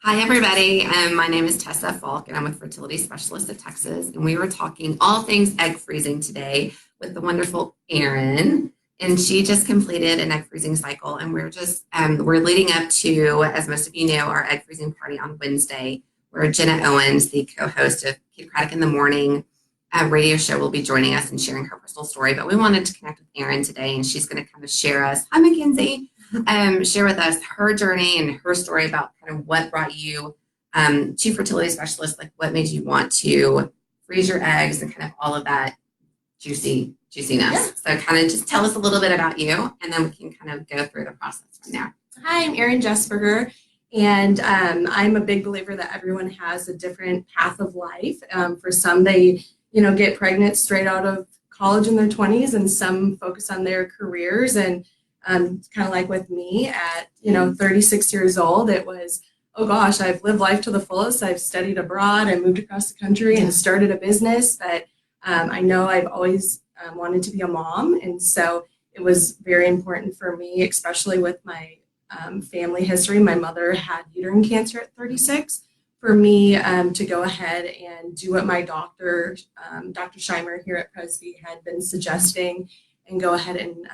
Hi, everybody. My name is Tessa Falk, and I'm with Fertility Specialists of Texas. And we were talking all things egg freezing today with the wonderful Erin. And she just completed an egg freezing cycle. And we're leading up to, as most of you know, our egg freezing party on Wednesday, where Jenna Owens, the co-host of Kid Craddock in the Morning radio show, will be joining us and sharing her personal story. But we wanted to connect with Erin today, and she's going to kind of share us. Hi, Mackenzie. Share with us her journey and her story about kind of what brought you to fertility specialist, like what made you want to freeze your eggs and kind of all of that juiciness. Yeah. So kind of just tell us a little bit about you, and then we can kind of go through the process from there. Hi, I'm Erin Jesberger, and I'm a big believer that everyone has a different path of life. For some, they get pregnant straight out of college in their 20s, and some focus on their careers. And kind of like with me at 36 years old, it was, oh gosh, I've lived life to the fullest. I've studied abroad, I moved across the country and started a business, but I know I've always wanted to be a mom. And so it was very important for me, especially with my family history. My mother had uterine cancer at 36. For me to go ahead and do what my doctor, Dr. Scheimer here at Presby, had been suggesting, and go ahead and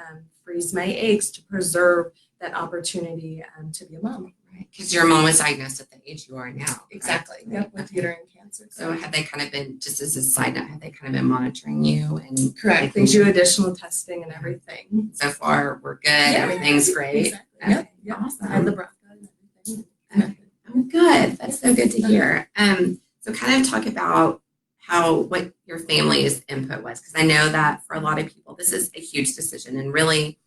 freeze my eggs to preserve that opportunity to be a mom. Right, because your mom was diagnosed at the age you are now. Exactly. Right? Yep, with uterine cancer. So have they kind of been, just as a side note, have they kind of been monitoring you? And correct. They do additional testing and everything. So far, we're good. Yeah, everything's great. Exactly. Okay. Yep. Awesome. I had the BRCA and everything. Okay. Oh, good. That's so good to hear. So kind of talk about what your family's input was, because I know that for a lot of people, this is a huge decision, and really,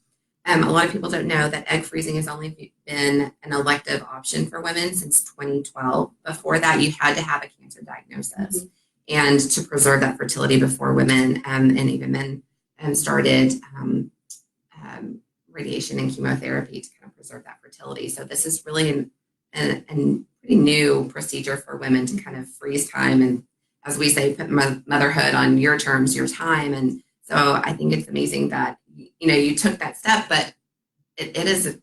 a lot of people don't know that egg freezing has only been an elective option for women since 2012. Before that, you had to have a cancer diagnosis, and to preserve that fertility before women and even men started radiation and chemotherapy to kind of preserve that fertility. So this is really a pretty new procedure for women to kind of freeze time and, as we say, put motherhood on your terms, your time. And so I think it's amazing that, you took that step, but it's a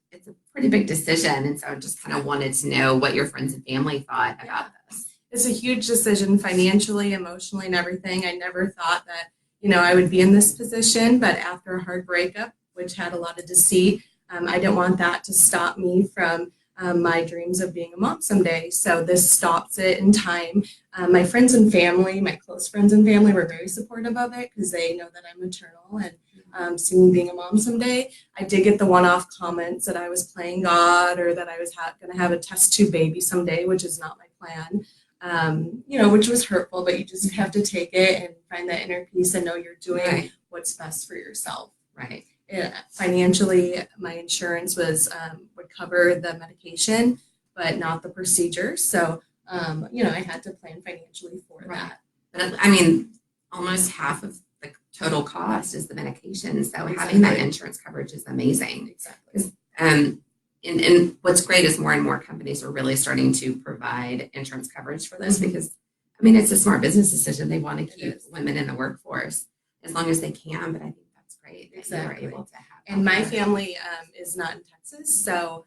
pretty big decision. And so I just kind of wanted to know what your friends and family thought about this. It's a huge decision financially, emotionally, and everything. I never thought that, I would be in this position, but after a hard breakup, which had a lot of deceit, I didn't want that to stop me from my dreams of being a mom someday. So this stops it in time. My friends and family, my close friends and family, were very supportive of it because they know that I'm maternal and see me being a mom someday. I did get the one-off comments that I was playing God, or that I was going to have a test tube baby someday, which is not my plan. Which was hurtful, but you just have to take it and find that inner peace and know you're doing what's best for yourself. Right. Financially, my insurance would cover the medication, but not the procedure. So, I had to plan financially for that. But I mean, almost half of the total cost is the medication. So having that insurance coverage is amazing. Exactly. And what's great is more and more companies are really starting to provide insurance coverage for this because, it's a smart business decision. They want to keep women in the workforce as long as they can, but I think that's great that you were able to have. And my family is not in Texas, so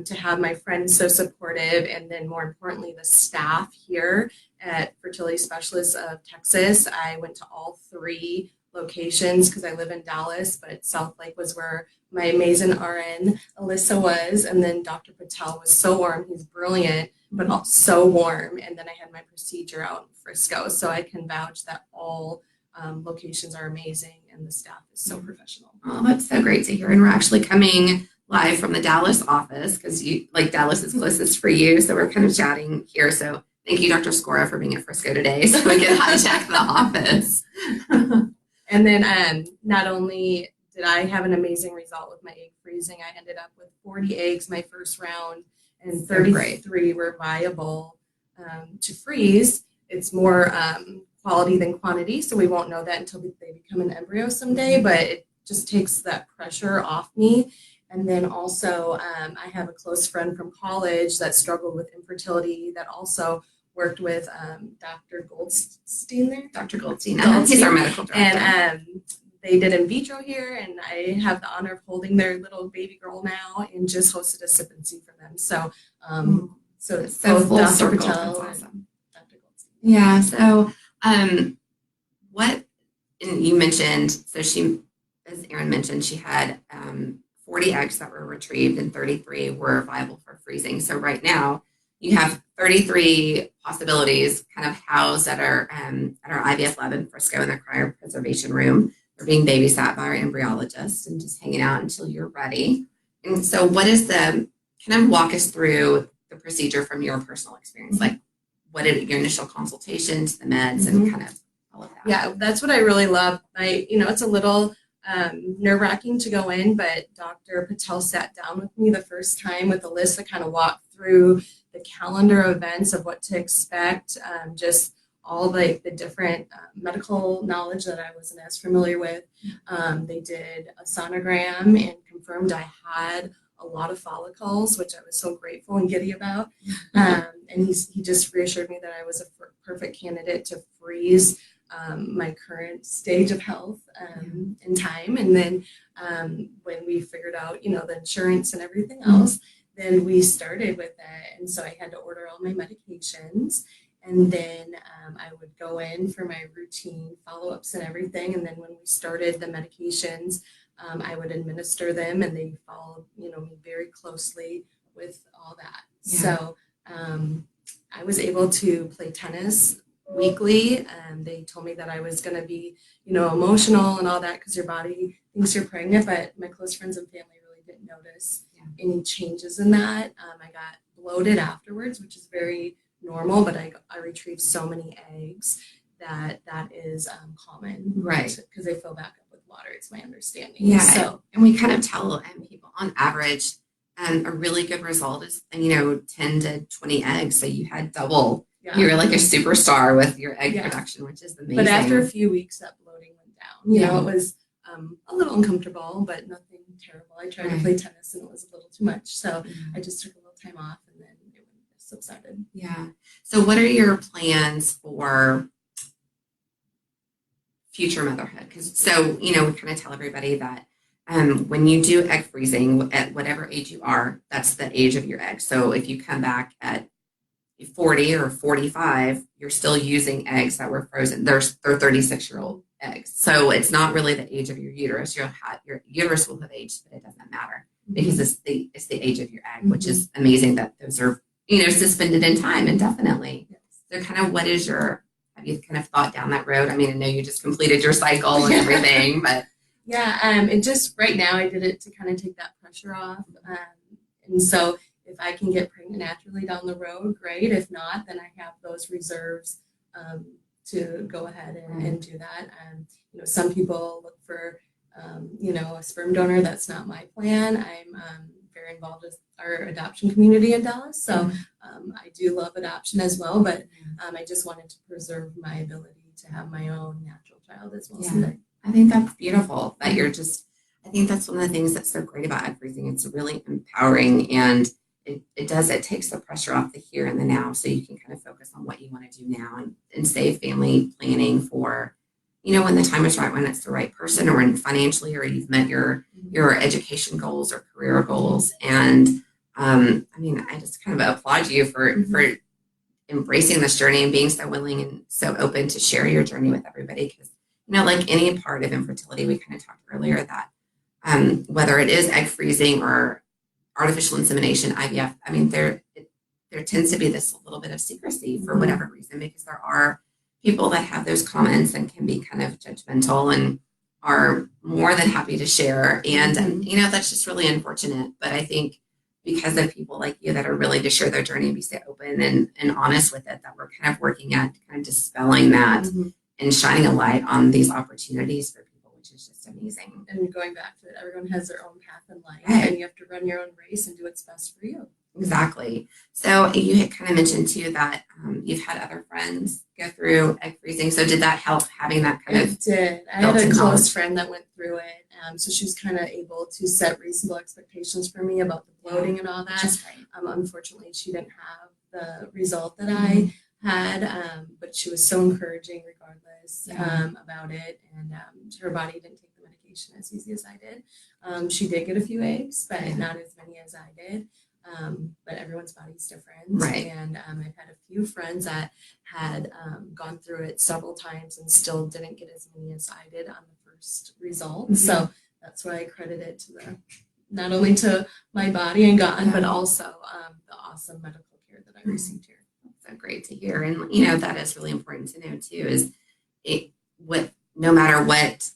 to have my friends so supportive, and then more importantly, the staff here at Fertility Specialists of Texas. I went to all 3 locations because I live in Dallas, but South Lake was where my amazing RN Alyssa was, and then Dr. Patel was so warm. He's brilliant, but also so warm. And then I had my procedure out in Frisco, so I can vouch that all locations are amazing, and the staff is so professional. Oh, that's so great to hear. And we're actually coming live from the Dallas office because Dallas is closest for you. So we're kind of chatting here. So thank you, Dr. Scora, for being at Frisco today, so we can hijack the office. And then not only did I have an amazing result with my egg freezing, I ended up with 40 eggs my first round, and 33 were viable to freeze. It's more quality than quantity, so we won't know that until they become an embryo someday, but it just takes that pressure off me. And then also I have a close friend from college that struggled with infertility that also worked with Dr. Goldstein there. Dr. Goldstein. He's our medical director. And they did in vitro here, and I have the honor of holding their little baby girl now, and just hosted a sip and see for them. So So So both full Dr. circle. Patel That's and awesome. Dr. Goldstein. Yeah. So, what, and you mentioned, so she, as Erin mentioned, she had 40 eggs that were retrieved and 33 were viable for freezing. So right now you have 33 possibilities kind of housed at our IVF lab in Frisco in the cryopreservation room. They're being babysat by our embryologist and just hanging out until you're ready. And so what is kind of walk us through the procedure from your personal experience? Like, what did your initial consultation to the meds and kind of all of that? Yeah, that's what I really love. It's a little nerve-wracking to go in, but Dr. Patel sat down with me the first time with a list that kind of walked through the calendar of events of what to expect, just all the different medical knowledge that I wasn't as familiar with. They did a sonogram and confirmed I had a lot of follicles, which I was so grateful and giddy about. And he just reassured me that I was a perfect candidate to freeze my current stage of health in time. And then when we figured out, the insurance and everything else, then we started with it. And so I had to order all my medications. And then I would go in for my routine follow-ups and everything. And then when we started the medications, I would administer them, and they followed, me very closely with all that. Yeah. So I was able to play tennis weekly. They told me that I was going to be, emotional and all that because your body thinks you're pregnant, but my close friends and family really didn't notice any changes in that. I got bloated afterwards, which is very normal, but I retrieved so many eggs that is common, right? Because they fill back up with water. It's my understanding. Yeah. So, and we kind of tell people on average, a really good result is 10 to 20 eggs. So you had double. Yeah. You're like a superstar with your egg production, which is amazing. But after a few weeks, that bloating went down. It was a little uncomfortable, but nothing terrible. I tried to play tennis, and it was a little too much. So I just took a little time off, and then it subsided. Yeah. So what are your plans for future motherhood? Because we kind of tell everybody that when you do egg freezing at whatever age you are, that's the age of your egg. So if you come back at 40 or 45, you're still using eggs that were frozen. They're 36-year-old eggs. So it's not really the age of your uterus. Your uterus will have aged, but it doesn't matter because it's the age of your egg, which is amazing that those are, suspended in time indefinitely. Yes. So kind of have you kind of thought down that road? I mean, I know you just completed your cycle and everything, but. Yeah, it just, right now I did it to kind of take that pressure off. And so if I can get pregnant naturally down the road, great. If not, then I have those reserves to go ahead and do that. Some people look for, a sperm donor. That's not my plan. I'm very involved with our adoption community in Dallas. So I do love adoption as well, but I just wanted to preserve my ability to have my own natural child as well. Yeah. I think that's beautiful that I think that's one of the things that's so great about egg freezing. It's really empowering, and it takes the pressure off the here and the now, so you can kind of focus on what you want to do now and save family planning for, when the time is right, when it's the right person, or when financially, or you've met your education goals or career goals. And I just kind of applaud you for embracing this journey and being so willing and so open to share your journey with everybody. Because, like any part of infertility, we kind of talked earlier that whether it is egg freezing or artificial insemination, IVF, there tends to be this little bit of secrecy for whatever reason, because there are people that have those comments and can be kind of judgmental and are more than happy to share. And, that's just really unfortunate. But I think because of people like you that are willing to share their journey and be so open and honest with it, that we're kind of working at kind of dispelling that and shining a light on these opportunities for people, which is just amazing. And going back to it, everyone has their own path in life, and you have to run your own race and do what's best for you. Exactly. So you had kind of mentioned too that you've had other friends go through egg freezing. So did that help, having that kind of? It did. I had a close friend that went through it. So she was kind of able to set reasonable expectations for me about the bloating and all that. Unfortunately, she didn't have the result that I had, but she was so encouraging regardless about it. And her body didn't take the medication as easy as I did. She did get a few eggs, but not as many as I did. But everyone's body's different. Right. And I've had a few friends that had gone through it several times and still didn't get as many as I did on the first result. Mm-hmm. So that's why I credit it to not only to my body and God, but also the awesome medical care that I received here. So great to hear. And, you know, that is really important to know too, is no matter what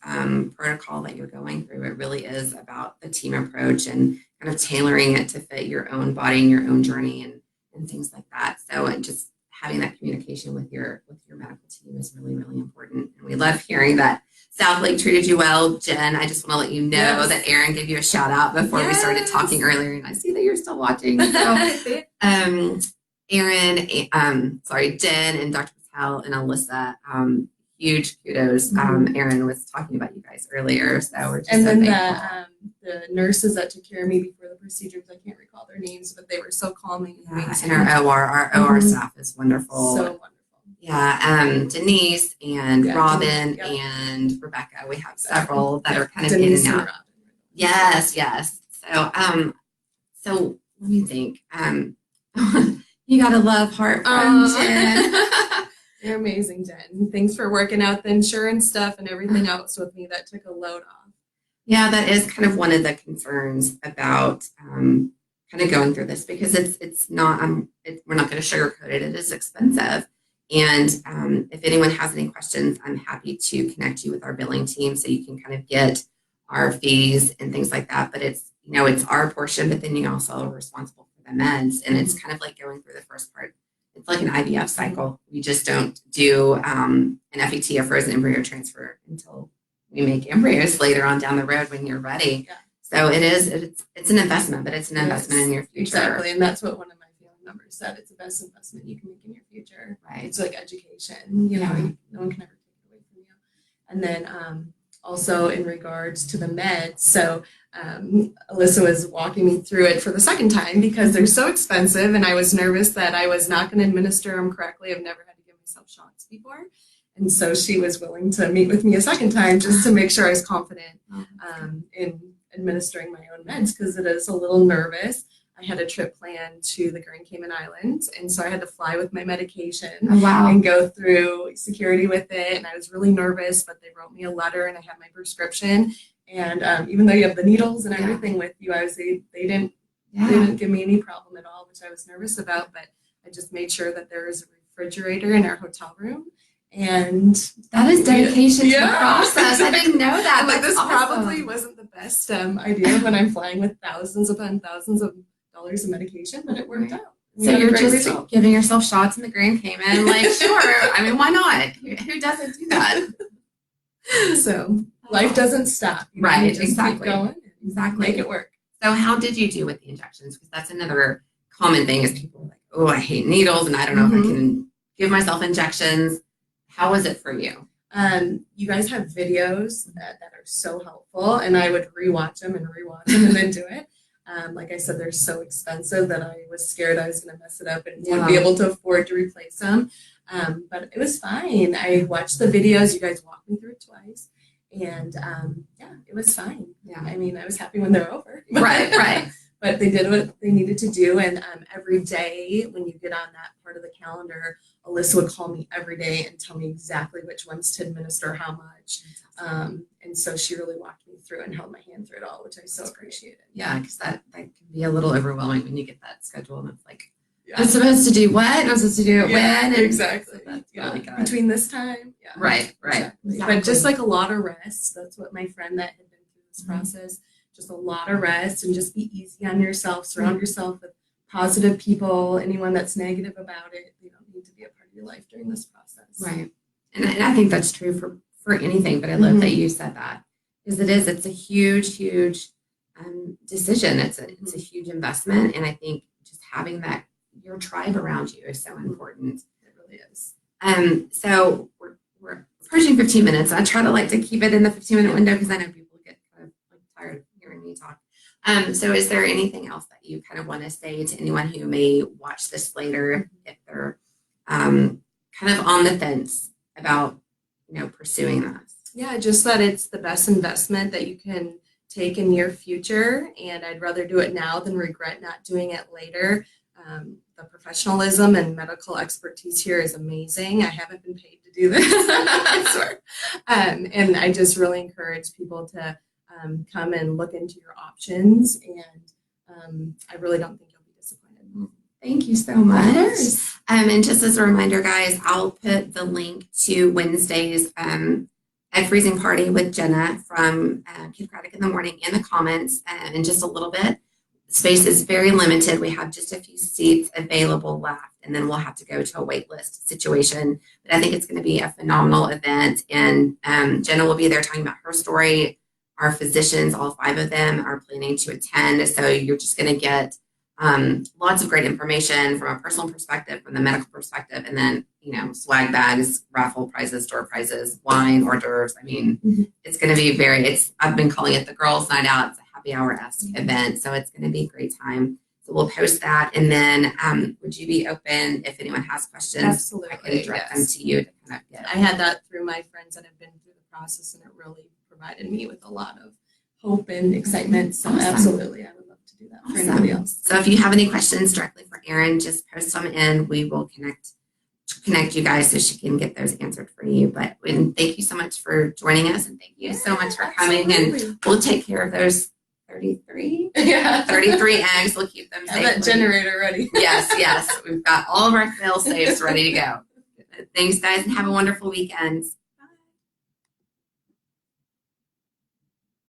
protocol that you're going through, it really is about the team approach and kind of tailoring it to fit your own body and your own journey and things like that. So just having that communication with your medical team is really, really important. And we love hearing that South Lake treated you well. Jen, I just want to let you know that Erin gave you a shout out before we started talking earlier, and I see that you're still watching. So, Jen and Dr. Patel and Alyssa, huge kudos. Erin was talking about you guys earlier, so we're just and so then thankful. The nurses that took care of me before the procedures, I can't recall their names, but they were so calming. And our OR staff is wonderful. So wonderful. Yeah, Denise and Robin and Rebecca. We have several that are kind of Denise in and out. Yes. So let me think. You gotta love Heart from Jen. You're amazing, Jen. Thanks for working out the insurance stuff and everything else with me. That took a load off. Yeah, that is kind of one of the concerns about kind of going through this, because it's not we're not going to sugarcoat it. It is expensive. And if anyone has any questions, I'm happy to connect you with our billing team so you can kind of get our fees and things like that. But it's our portion, but then you also are responsible for the meds. And it's kind of like going through the first part. It's like an IVF cycle. We just don't do an FET, a frozen embryo transfer, until we make embryos later on down the road when you're ready. Yeah. So it's an investment, but it's an investment in your future. Exactly. And that's what one of my family members said. It's the best investment you can make in your future. Right. It's like education. No one can ever take it away from you. And then also in regards to the meds, so Alyssa was walking me through it for the second time because they're so expensive, and I was nervous that I was not going to administer them correctly. I've never had to give myself shots before. And so she was willing to meet with me a second time just to make sure I was confident in administering my own meds, because it is a little nervous. I had a trip planned to the Grand Cayman Islands, and so I had to fly with my medication and go through security with it. And I was really nervous, but they wrote me a letter and I had my prescription. And even though you have the needles and everything with you, they didn't give me any problem at all, which I was nervous about. But I just made sure that there was a refrigerator in our hotel room. And that is dedication to the process. I didn't know that. Like, this probably wasn't the best idea when I'm flying with thousands upon thousands of dollars of medication, but it worked out. So you're just giving yourself shots in the Grand Cayman, like, sure. I mean, why not? Who doesn't do that? So life doesn't stop. Right, just exactly. Keep going. Exactly. Make it work. So how did you do with the injections? Because that's another common thing, is people are like, oh, I hate needles and I don't know if I can give myself injections. How was it for you? You guys have videos that are so helpful, and I would rewatch them and then do it. Like I said, they're so expensive that I was scared I was going to mess it up and wouldn't be able to afford to replace them. But it was fine. I watched the videos. You guys walked me through it twice. And it was fine. Yeah. I mean, I was happy when they're over. Right. But they did what they needed to do. And every day when you get on that part of the calendar, Alyssa would call me every day and tell me exactly which ones to administer, how much. And so she really walked me through and held my hand through it all, which I so appreciated. Yeah, because that can be a little overwhelming when you get that schedule and it's like, I'm supposed to do what? I'm supposed to do it when? And exactly. So that's really good. Between this time. Yeah. Right. Exactly. But just like a lot of rest. That's what my friend that had been through this process, just a lot of rest and just be easy on yourself. Surround yourself with positive people. Anyone that's negative about it, they don't need to be a part of your life during this process. Right. And I think that's true for anything, but I love that you said that, because it's a huge decision. It's a huge investment. And I think just having that, your tribe around you, is so important. It really is. So we're approaching 15 minutes. I try to keep it in the 15-minute window, because I know people get kind of tired of hearing me talk. So is there anything else that you kind of want to say to anyone who may watch this later, if they're kind of on the fence about pursuing this? Yeah, just that it's the best investment that you can take in your future, and I'd rather do it now than regret not doing it later. The professionalism and medical expertise here is amazing. I haven't been paid to do this, I swear. And I just really encourage people to come and look into your options, and I really don't think you'll be disappointed. Thank you so much. And just as a reminder, guys, I'll put the link to Wednesday's egg freezing party with Jenna from Kid Craddock in the Morning in the comments in just a little bit. Space is very limited. We have just a few seats available left, and then we'll have to go to a wait list situation. But I think it's going to be a phenomenal event, and Jenna will be there talking about her story. Our physicians, all 5 of them, are planning to attend, so you're just going to get lots of great information from a personal perspective, from the medical perspective, and then, swag bags, raffle prizes, door prizes, wine, hors d'oeuvres. I mean, it's going to be I've been calling it the girls' night out. It's a happy hour-esque event, so it's going to be a great time. So we'll post that, and then would you be open if anyone has questions? Absolutely. I can direct them to you to kind of get. I had that through my friends that have been through the process, and it really provided me with a lot of hope and excitement. So absolutely, I would love to do that for anybody else. So if you have any questions directly for Erin, just post them in. We will connect you guys so she can get those answered for you. But thank you so much for joining us, and thank you so much for coming. Absolutely. And we'll take care of those 33 eggs. We'll keep them safe. Have that generator ready. Yes. We've got all of our fail safes ready to go. Thanks, guys, and have a wonderful weekend.